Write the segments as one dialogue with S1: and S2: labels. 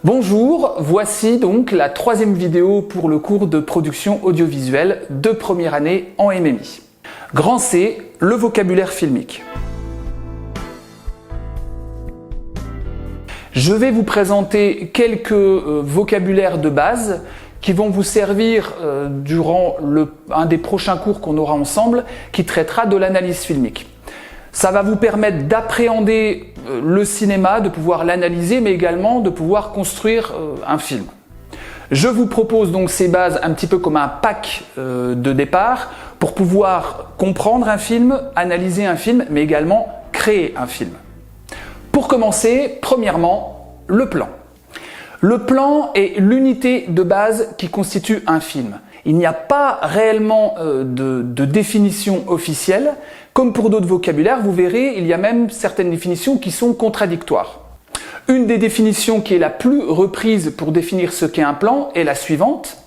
S1: Bonjour, voici donc la troisième vidéo pour le cours de production audiovisuelle de première année en MMI. Grand C, le vocabulaire filmique. Je vais vous présenter quelques vocabulaires de base qui vont vous servir durant un des prochains cours qu'on aura ensemble qui traitera de l'analyse filmique. Ça va vous permettre d'appréhender le cinéma, de pouvoir l'analyser, mais également de pouvoir construire un film. Je vous propose donc ces bases un petit peu comme un pack de départ pour pouvoir comprendre un film, analyser un film, mais également créer un film. Pour commencer, premièrement, le plan. Le plan est l'unité de base qui constitue un film. Il n'y a pas réellement de définition officielle. Comme pour d'autres vocabulaires, vous verrez, il y a même certaines définitions qui sont contradictoires. Une des définitions qui est la plus reprise pour définir ce qu'est un plan est la suivante.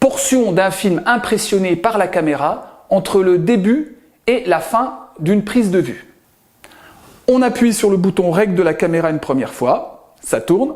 S1: Portion d'un film impressionné par la caméra entre le début et la fin d'une prise de vue. On appuie sur le bouton REC de la caméra une première fois, ça tourne.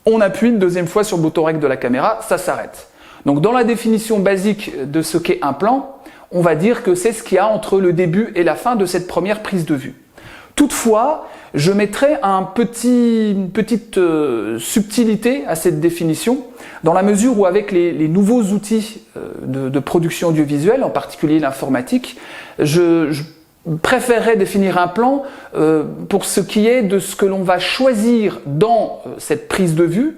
S1: On appuie une deuxième fois sur le bouton REC de la caméra, ça s'arrête. Donc dans la définition basique de ce qu'est un plan, on va dire que c'est ce qu'il y a entre le début et la fin de cette première prise de vue. Toutefois, je mettrai une petite subtilité à cette définition, dans la mesure où avec les nouveaux outils de production audiovisuelle, en particulier l'informatique, je préférerais définir un plan pour ce qui est de ce que l'on va choisir dans cette prise de vue,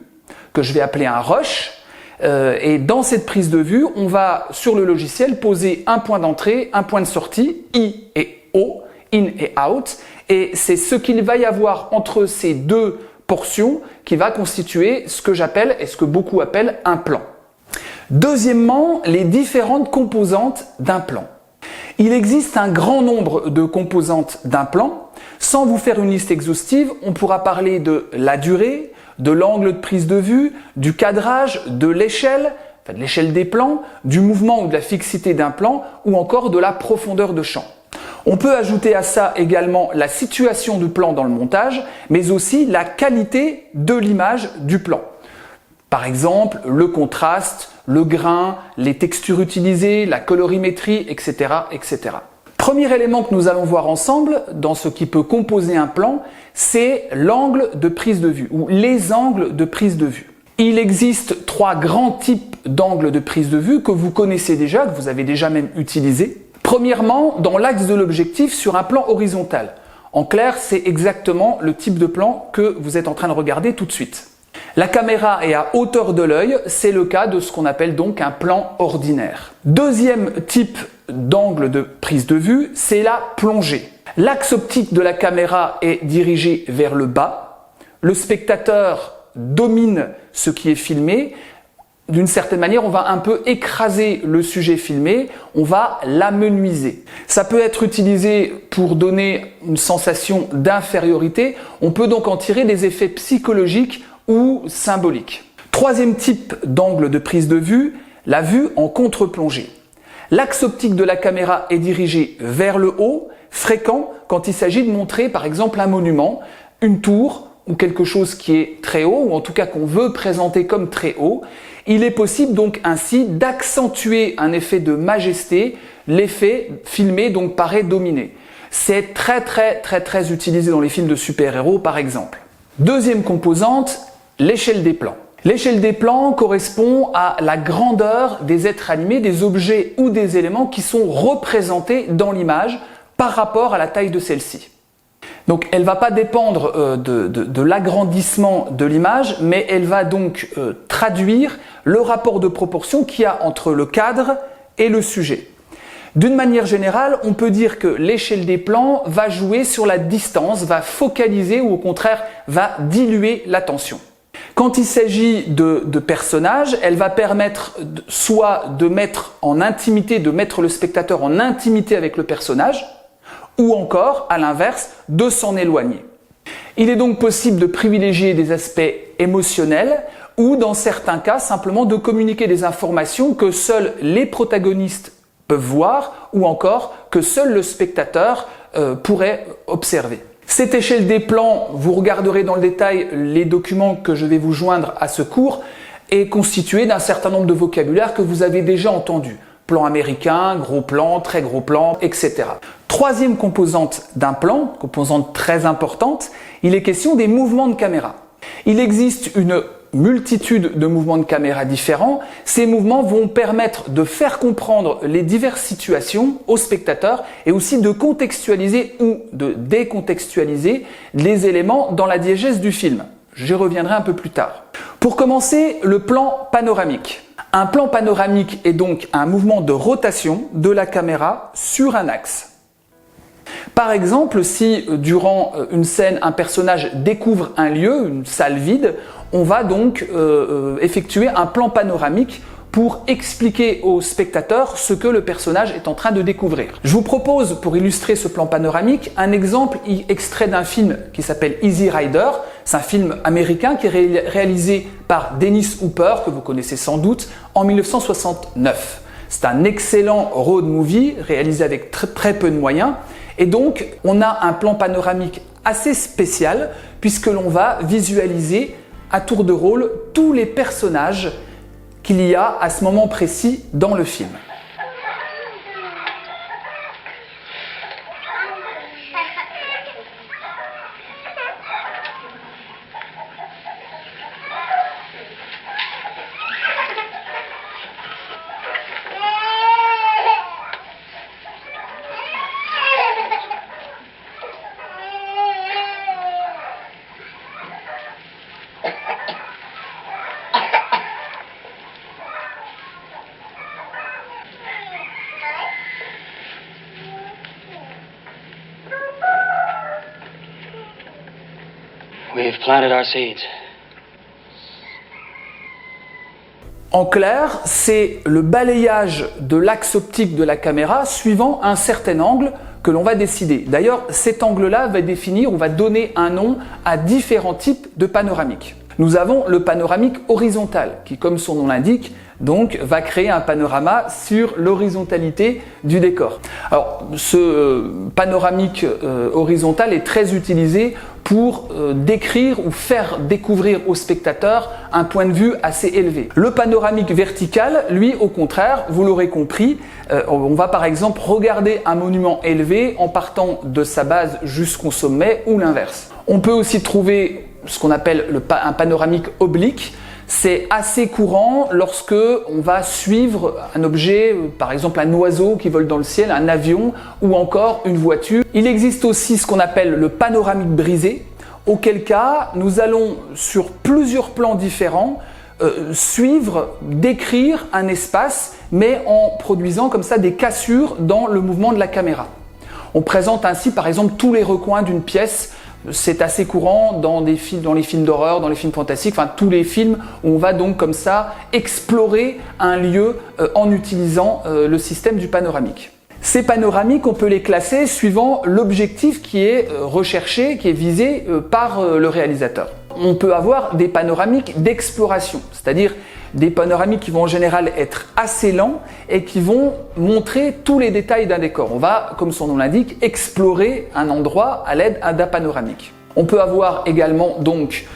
S1: que je vais appeler un rush. Et dans cette prise de vue, on va sur le logiciel poser un point d'entrée, un point de sortie, I et O, in et out, et c'est ce qu'il va y avoir entre ces deux portions qui va constituer ce que j'appelle et ce que beaucoup appellent un plan. Deuxièmement, les différentes composantes d'un plan. Il existe un grand nombre de composantes d'un plan. Sans vous faire une liste exhaustive, on pourra parler de la durée, de l'angle de prise de vue, du cadrage, de l'échelle des plans, du mouvement ou de la fixité d'un plan, ou encore de la profondeur de champ. On peut ajouter à ça également la situation du plan dans le montage, mais aussi la qualité de l'image du plan. Par exemple, le contraste, le grain, les textures utilisées, la colorimétrie, etc., etc. Premier élément que nous allons voir ensemble dans ce qui peut composer un plan, c'est l'angle de prise de vue ou les angles de prise de vue. Il existe trois grands types d'angles de prise de vue que vous connaissez déjà, que vous avez déjà même utilisés. Premièrement, dans l'axe de l'objectif sur un plan horizontal. En clair, c'est exactement le type de plan que vous êtes en train de regarder tout de suite. La caméra est à hauteur de l'œil, c'est le cas de ce qu'on appelle donc un plan ordinaire. Deuxième type d'angle de prise de vue, c'est la plongée. L'axe optique de la caméra est dirigé vers le bas. Le spectateur domine ce qui est filmé. D'une certaine manière, on va un peu écraser le sujet filmé, on va l'amenuiser. Ça peut être utilisé pour donner une sensation d'infériorité. On peut donc en tirer des effets psychologiques ou symboliques. Troisième type d'angle de prise de vue, la vue en contre-plongée. L'axe optique de la caméra est dirigé vers le haut, fréquent quand il s'agit de montrer par exemple un monument, une tour ou quelque chose qui est très haut, ou en tout cas qu'on veut présenter comme très haut. Il est possible donc ainsi d'accentuer un effet de majesté, l'effet filmé donc paraît dominer. C'est très utilisé dans les films de super-héros par exemple. Deuxième composante, l'échelle des plans. L'échelle des plans correspond à la grandeur des êtres animés, des objets ou des éléments qui sont représentés dans l'image par rapport à la taille de celle-ci. Donc elle ne va pas dépendre de l'agrandissement de l'image, mais elle va donc traduire le rapport de proportion qu'il y a entre le cadre et le sujet. D'une manière générale, on peut dire que l'échelle des plans va jouer sur la distance, va focaliser ou au contraire va diluer l'attention. Quand il s'agit de personnages, elle va permettre soit de mettre en intimité, de mettre le spectateur en intimité avec le personnage, ou encore, à l'inverse, de s'en éloigner. Il est donc possible de privilégier des aspects émotionnels ou, dans certains cas, simplement de communiquer des informations que seuls les protagonistes peuvent voir ou encore que seul le spectateur pourrait observer. Cette échelle des plans, vous regarderez dans le détail les documents que je vais vous joindre à ce cours, est constituée d'un certain nombre de vocabulaire que vous avez déjà entendu. Plan américain, gros plan, très gros plan, etc. Troisième composante d'un plan, composante très importante, il est question des mouvements de caméra. Il existe une multitude de mouvements de caméra différents. Ces mouvements vont permettre de faire comprendre les diverses situations aux spectateurs et aussi de contextualiser ou de décontextualiser les éléments dans la diégèse du film. J'y reviendrai un peu plus tard. Pour commencer, le plan panoramique. Un plan panoramique est donc un mouvement de rotation de la caméra sur un axe. Par exemple, si durant une scène, un personnage découvre un lieu, une salle vide, on va donc effectuer un plan panoramique pour expliquer aux spectateurs ce que le personnage est en train de découvrir. Je vous propose, pour illustrer ce plan panoramique, un exemple extrait d'un film qui s'appelle Easy Rider. C'est un film américain qui est réalisé par Dennis Hopper, que vous connaissez sans doute, en 1969. C'est un excellent road movie réalisé avec très peu de moyens. Et donc, on a un plan panoramique assez spécial puisque l'on va visualiser à tour de rôle tous les personnages qu'il y a à ce moment précis dans le film.
S2: We've planted our seeds.
S1: En clair, c'est le balayage de l'axe optique de la caméra suivant un certain angle que l'on va décider. D'ailleurs, cet angle-là va définir, on va donner un nom à différents types de panoramiques. Nous avons le panoramique horizontal qui, comme son nom l'indique, donc va créer un panorama sur l'horizontalité du décor. Alors, ce panoramique horizontal est très utilisé pour décrire ou faire découvrir aux spectateurs un point de vue assez élevé. Le panoramique vertical, lui, au contraire, vous l'aurez compris, on va par exemple regarder un monument élevé en partant de sa base jusqu'au sommet ou l'inverse. On peut aussi trouver ce qu'on appelle un panoramique oblique. C'est assez courant lorsque on va suivre un objet, par exemple un oiseau qui vole dans le ciel, un avion ou encore une voiture. Il existe aussi ce qu'on appelle le panoramique brisé, auquel cas nous allons sur plusieurs plans différents suivre, décrire un espace, mais en produisant comme ça des cassures dans le mouvement de la caméra. On présente ainsi par exemple tous les recoins d'une pièce. C'est assez courant dans les films d'horreur, dans les films fantastiques, enfin tous les films où on va donc comme ça explorer un lieu en utilisant le système du panoramique. Ces panoramiques, on peut les classer suivant l'objectif qui est recherché, qui est visé par le réalisateur. On peut avoir des panoramiques d'exploration, c'est-à-dire des panoramiques qui vont en général être assez lents et qui vont montrer tous les détails d'un décor. On va, comme son nom l'indique, explorer un endroit à l'aide d'un panoramique. On peut avoir également donc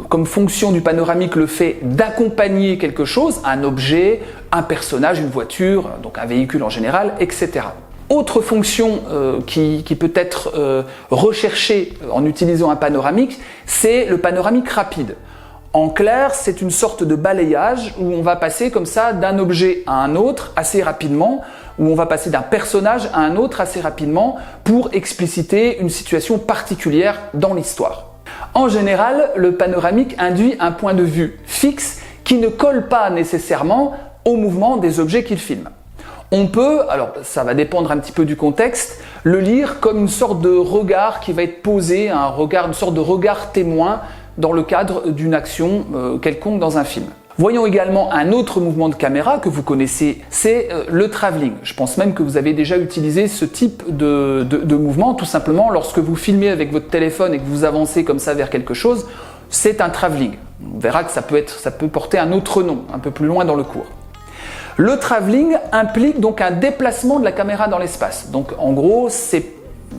S1: comme fonction du panoramique le fait d'accompagner quelque chose, un objet, un personnage, une voiture, donc un véhicule en général, etc. Autre fonction qui peut être recherchée en utilisant un panoramique, c'est le panoramique rapide. En clair, c'est une sorte de balayage où on va passer comme ça d'un objet à un autre assez rapidement, où on va passer d'un personnage à un autre assez rapidement pour expliciter une situation particulière dans l'histoire. En général, le panoramique induit un point de vue fixe qui ne colle pas nécessairement au mouvement des objets qu'il filme. On peut, alors ça va dépendre un petit peu du contexte, le lire comme une sorte de regard qui va être posé, une sorte de regard témoin dans le cadre d'une action quelconque dans un film. Voyons également un autre mouvement de caméra que vous connaissez, c'est le travelling. Je pense même que vous avez déjà utilisé ce type de mouvement, tout simplement lorsque vous filmez avec votre téléphone et que vous avancez comme ça vers quelque chose, c'est un travelling. On verra que ça peut porter un autre nom, un peu plus loin dans le cours. Le travelling implique donc un déplacement de la caméra dans l'espace. Donc en gros, c'est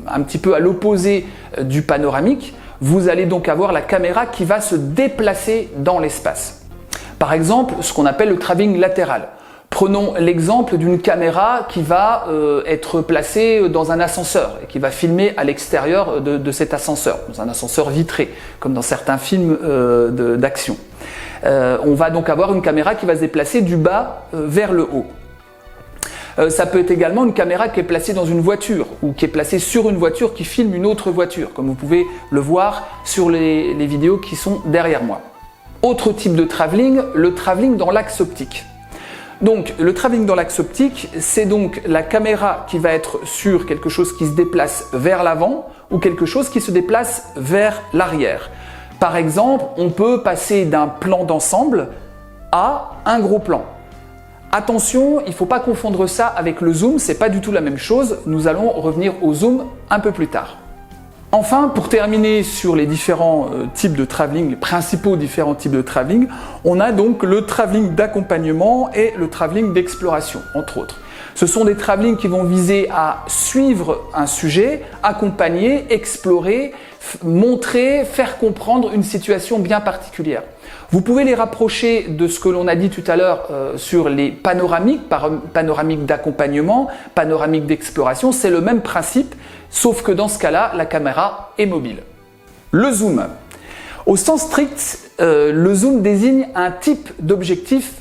S1: un petit peu à l'opposé du panoramique, vous allez donc avoir la caméra qui va se déplacer dans l'espace. Par exemple, ce qu'on appelle le travelling latéral. Prenons l'exemple d'une caméra qui va être placée dans un ascenseur et qui va filmer à l'extérieur de cet ascenseur, dans un ascenseur vitré, comme dans certains films d'action. On va donc avoir une caméra qui va se déplacer du bas vers le haut. Ça peut être également une caméra qui est placée dans une voiture ou qui est placée sur une voiture qui filme une autre voiture, comme vous pouvez le voir sur les vidéos qui sont derrière moi. Autre type de travelling, le travelling dans l'axe optique. Donc le travelling dans l'axe optique, c'est donc la caméra qui va être sur quelque chose qui se déplace vers l'avant ou quelque chose qui se déplace vers l'arrière. Par exemple, on peut passer d'un plan d'ensemble à un gros plan. Attention, il ne faut pas confondre ça avec le zoom, c'est pas du tout la même chose. Nous allons revenir au zoom un peu plus tard. Enfin, pour terminer sur les différents types de travelling, les principaux différents types de travelling, on a donc le travelling d'accompagnement et le travelling d'exploration, entre autres. Ce sont des travelling qui vont viser à suivre un sujet, accompagner, explorer, montrer, faire comprendre une situation bien particulière. Vous pouvez les rapprocher de ce que l'on a dit tout à l'heure sur les panoramiques, panoramiques d'accompagnement, panoramiques d'exploration, c'est le même principe, sauf que dans ce cas-là, la caméra est mobile. Le zoom. Au sens strict, le zoom désigne un type d'objectif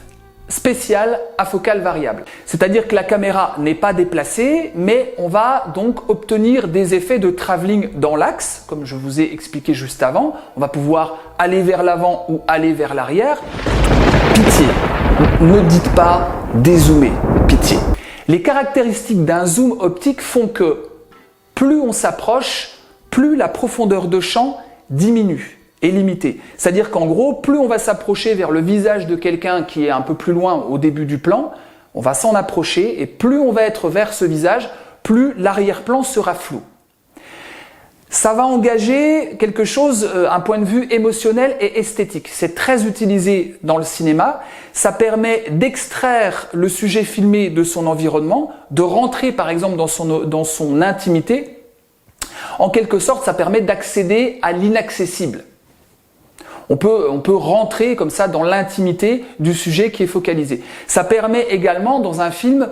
S1: spécial à focale variable. C'est-à-dire que la caméra n'est pas déplacée, mais on va donc obtenir des effets de travelling dans l'axe, comme je vous ai expliqué juste avant. On va pouvoir aller vers l'avant ou aller vers l'arrière. Pitié, ne dites pas dézoomer, pitié. Les caractéristiques d'un zoom optique font que plus on s'approche, plus la profondeur de champ diminue. Est limité. C'est-à-dire qu'en gros, plus on va s'approcher vers le visage de quelqu'un qui est un peu plus loin au début du plan, on va s'en approcher et plus on va être vers ce visage, plus l'arrière-plan sera flou. Ça va engager quelque chose, un point de vue émotionnel et esthétique. C'est très utilisé dans le cinéma. Ça permet d'extraire le sujet filmé de son environnement, de rentrer par exemple dans son intimité. En quelque sorte, ça permet d'accéder à l'inaccessible. On peut rentrer comme ça dans l'intimité du sujet qui est focalisé. Ça permet également dans un film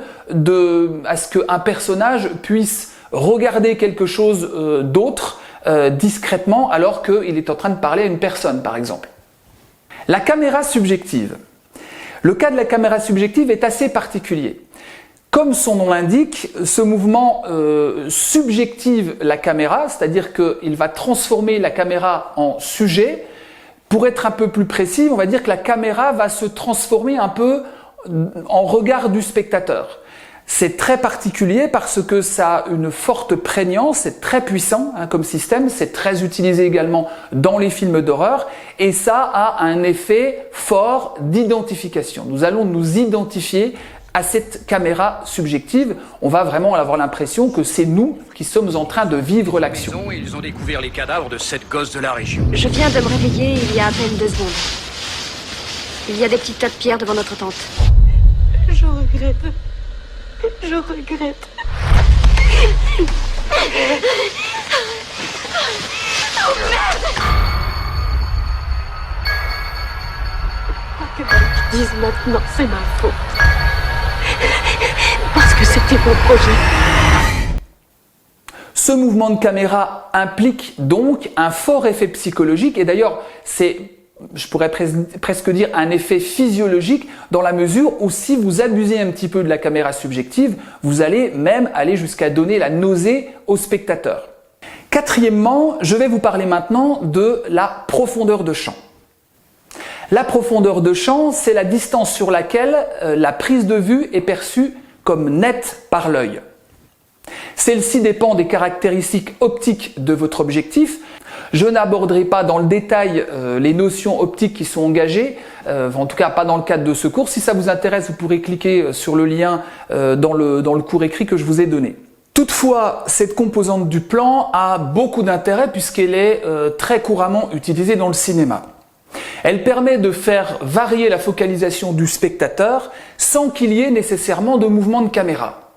S1: à ce qu'un personnage puisse regarder quelque chose d'autre discrètement alors qu'il est en train de parler à une personne par exemple. La caméra subjective. Le cas de la caméra subjective est assez particulier. Comme son nom l'indique, ce mouvement subjective la caméra, c'est-à-dire qu'il va transformer la caméra en sujet. Pour être un peu plus précis, on va dire que la caméra va se transformer un peu en regard du spectateur. C'est très particulier parce que ça a une forte prégnance, c'est très puissant comme système, c'est très utilisé également dans les films d'horreur et ça a un effet fort d'identification. Nous allons nous identifier à cette caméra subjective, on va vraiment avoir l'impression que c'est nous qui sommes en train de vivre l'action.
S2: Ils ont découvert les cadavres de 7 gosses de la région.
S3: Je viens de me réveiller il y a à peine 2 secondes. Il y a des petits tas de pierres devant notre tente.
S4: Je regrette. Je regrette. Oh merde! Quoi que Mike dise maintenant, c'est ma faute. Parce que c'était mon projet.
S1: Ce mouvement de caméra implique donc un fort effet psychologique et d'ailleurs c'est, je pourrais presque dire, un effet physiologique dans la mesure où si vous abusez un petit peu de la caméra subjective, vous allez même aller jusqu'à donner la nausée au spectateur. Quatrièmement, je vais vous parler maintenant de la profondeur de champ. La profondeur de champ, c'est la distance sur laquelle la prise de vue est perçue comme nette par l'œil. Celle-ci dépend des caractéristiques optiques de votre objectif. Je n'aborderai pas dans le détail les notions optiques qui sont engagées, en tout cas pas dans le cadre de ce cours. Si ça vous intéresse, vous pourrez cliquer sur le lien dans le cours écrit que je vous ai donné. Toutefois, cette composante du plan a beaucoup d'intérêt puisqu'elle est très couramment utilisée dans le cinéma. Elle permet de faire varier la focalisation du spectateur sans qu'il y ait nécessairement de mouvement de caméra.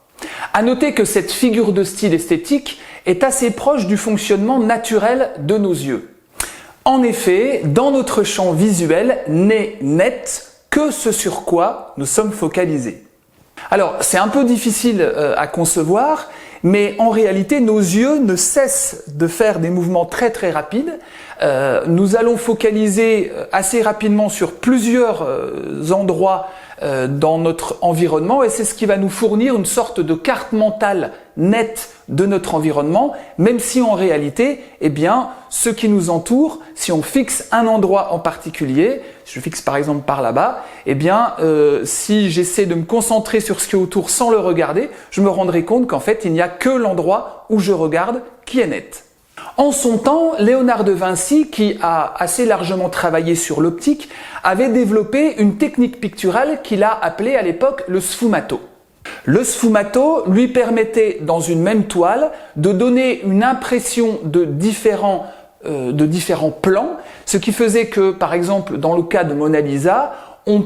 S1: À noter que cette figure de style esthétique est assez proche du fonctionnement naturel de nos yeux. En effet, dans notre champ visuel n'est net que ce sur quoi nous sommes focalisés. Alors, c'est un peu difficile à concevoir, mais en réalité, nos yeux ne cessent de faire des mouvements très très rapides. Nous allons focaliser assez rapidement sur plusieurs endroits dans notre environnement et c'est ce qui va nous fournir une sorte de carte mentale nette de notre environnement, même si en réalité, eh bien, ce qui nous entoure, si on fixe un endroit en particulier, je fixe par exemple par là-bas, eh bien, si j'essaie de me concentrer sur ce qui est autour sans le regarder, je me rendrai compte qu'en fait, il n'y a que l'endroit où je regarde qui est net. En son temps, Léonard de Vinci, qui a assez largement travaillé sur l'optique, avait développé une technique picturale qu'il a appelée à l'époque le sfumato. Le sfumato lui permettait, dans une même toile, de donner une impression de différents plans, ce qui faisait que, par exemple, dans le cas de Mona Lisa, on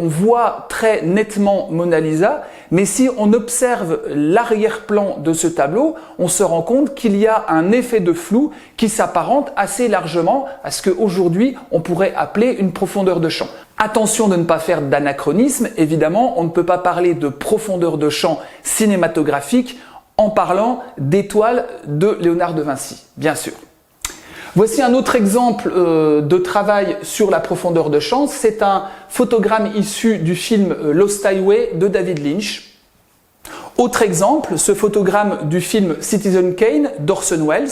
S1: voit très nettement Mona Lisa, mais si on observe l'arrière-plan de ce tableau, on se rend compte qu'il y a un effet de flou qui s'apparente assez largement à ce qu'aujourd'hui on pourrait appeler une profondeur de champ. Attention de ne pas faire d'anachronisme, évidemment, on ne peut pas parler de profondeur de champ cinématographique en parlant d'étoiles de Léonard de Vinci, bien sûr. Voici un autre exemple de travail sur la profondeur de champ. C'est un photogramme issu du film Lost Highway de David Lynch. Autre exemple, ce photogramme du film Citizen Kane d'Orson Welles.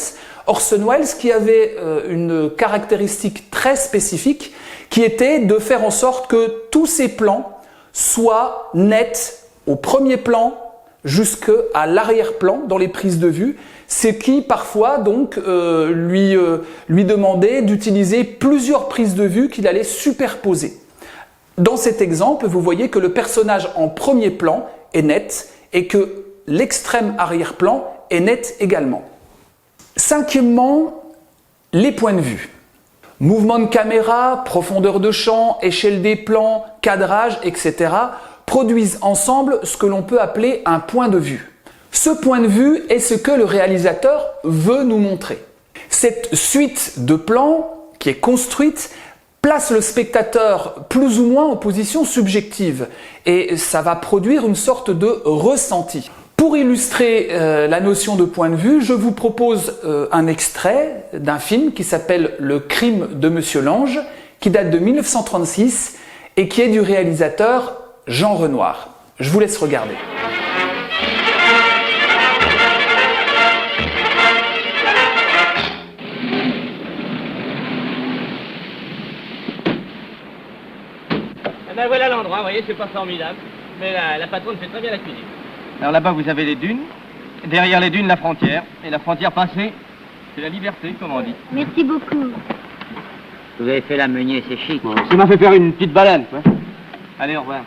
S1: Orson Welles qui avait une caractéristique très spécifique qui était de faire en sorte que tous ses plans soient nets au premier plan jusqu'à l'arrière-plan dans les prises de vue, ce qui parfois donc lui demandait d'utiliser plusieurs prises de vue qu'il allait superposer. Dans cet exemple, vous voyez que le personnage en premier plan est net et que l'extrême arrière-plan est net également. Cinquièmement, les points de vue. Mouvement de caméra, profondeur de champ, échelle des plans, cadrage, etc. produisent ensemble ce que l'on peut appeler un point de vue. Ce point de vue est ce que le réalisateur veut nous montrer. Cette suite de plans qui est construite place le spectateur plus ou moins en position subjective et ça va produire une sorte de ressenti. Pour illustrer la notion de point de vue, je vous propose un extrait d'un film qui s'appelle Le crime de Monsieur Lange, qui date de 1936 et qui est du réalisateur Jean Renoir. Je vous laisse regarder.
S5: Eh ben voilà l'endroit, vous voyez, c'est pas formidable. Mais la patronne fait très bien la cuisine.
S6: Alors là-bas, vous avez les dunes. Derrière les dunes, la frontière. Et la frontière passée, c'est la liberté, comme on dit.
S3: Merci beaucoup.
S5: Vous avez fait la meunier, c'est chic.
S6: Ça m'a fait faire une petite balade, quoi. Allez, au revoir.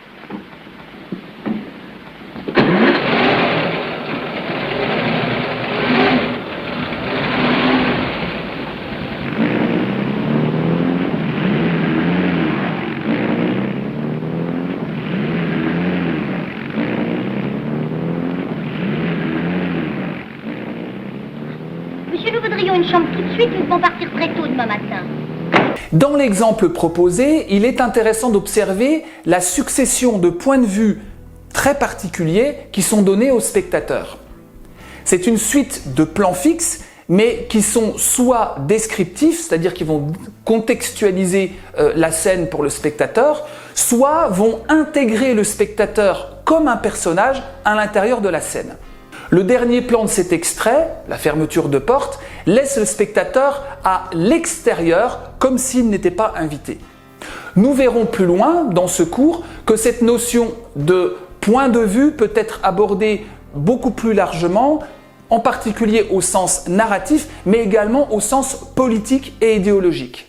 S7: Monsieur, nous voudrions une chambre tout de suite, nous devons partir très tôt demain matin.
S1: Dans l'exemple proposé, il est intéressant d'observer la succession de points de vue très particuliers qui sont donnés au spectateur. C'est une suite de plans fixes, mais qui sont soit descriptifs, c'est-à-dire qui vont contextualiser la scène pour le spectateur, soit vont intégrer le spectateur comme un personnage à l'intérieur de la scène. Le dernier plan de cet extrait, la fermeture de porte, laisse le spectateur à l'extérieur comme s'il n'était pas invité. Nous verrons plus loin dans ce cours que cette notion de point de vue peut être abordée beaucoup plus largement, en particulier au sens narratif, mais également au sens politique et idéologique.